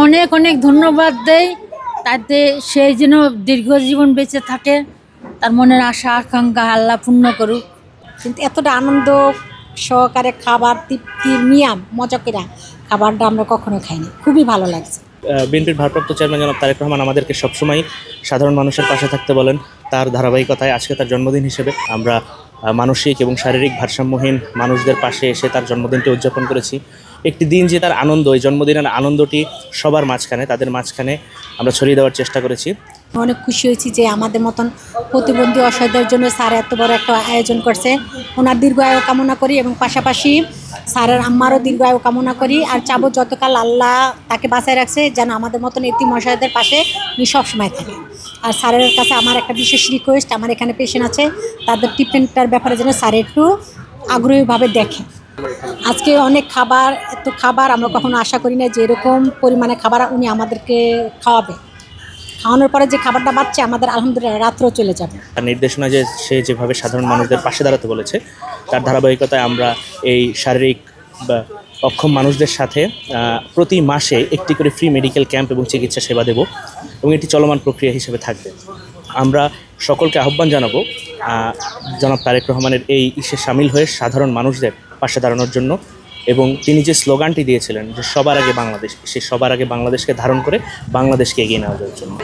অনেক অনেক ধন্যবাদ দেই, তাতে সেই যেন দীর্ঘ জীবন বেঁচে থাকে, তার মনের আশা আকাঙ্ক্ষা আল্লাহ পূর্ণ করুক। কিন্তু এতটা আনন্দ সহকারে খাবার তৃপ্তি নিয়াম মজা করে খাবারটা আমরা কখনো খাইনি, খুবই ভালো লাগছে। বিএনপির ভারপ্রাপ্ত চেয়ারম্যান জনাব তারেক রহমান আমাদেরকে সবসময় সাধারণ মানুষের পাশে থাকতে বলেন। তার ধারাবাহিকতায় আজকে তার জন্মদিন হিসেবে আমরা মানসিক এবং শারীরিক ভারসাম্যহীন মানুষদের পাশে এসে তার জন্মদিনটি উদযাপন করেছি। একটি দিন যে তার আনন্দ, এই জন্মদিনের আনন্দটি সবার মাঝখানে, তাদের মাঝখানে আমরা ছড়িয়ে দেওয়ার চেষ্টা করেছি। অনেক খুশি হয়েছি যে আমাদের মতন প্রতিবন্ধী অসহায়দের জন্য স্যার এত বড় একটা আয়োজন করছে। ওনার দীর্ঘ আয়ু কামনা করি এবং পাশাপাশি স্যারের আম্মারও দীর্ঘ আয়ু কামনা করি। আর চাবো যতকাল আল্লাহ তাকে বাঁচায় রাখছে যেন আমাদের মতন এতিম অসহায়দের পাশে উনি সবসময় থাকে। আর স্যারের কাছে আমার একটা বিশেষ রিকোয়েস্ট, আমার এখানে পেশেন্ট আছে, তাদের ট্রিটমেন্টটার ব্যাপারে যেন স্যার একটু আগ্রহীভাবে দেখে। আজকে অনেক খাবার, এত খাবার আমরা কখনো আশা করি না যে এরকম পরিমাণে খাবার উনি আমাদেরকে খাওয়াবে। খাওয়ানোর পরে যে খাবারটা বাচ্চা আমাদের আলহামদুলিল্লাহ রাত্রেও চলে যাবে। তার নির্দেশনা যে সে যেভাবে সাধারণ মানুষদের পাশে দাঁড়াতে বলেছে, তার ধারাবাহিকতায় আমরা এই শারীরিক বা অক্ষম মানুষদের সাথে প্রতি মাসে একটি করে ফ্রি মেডিকেল ক্যাম্প এবং চিকিৎসা সেবা দেব এবং এটি চলমান প্রক্রিয়া হিসেবে থাকবে। আমরা সকলকে আহ্বান জানাবো জনাব তারেক রহমানের এই ইসে সামিল হয়ে সাধারণ মানুষদের পাশে দাঁড়ানোর জন্য। এবং তিনি যে স্লোগানটি দিয়েছিলেন যে সবার আগে বাংলাদেশ, সে সবার আগে বাংলাদেশকে ধারণ করে বাংলাদেশকে এগিয়ে নেওয়ার জন্য।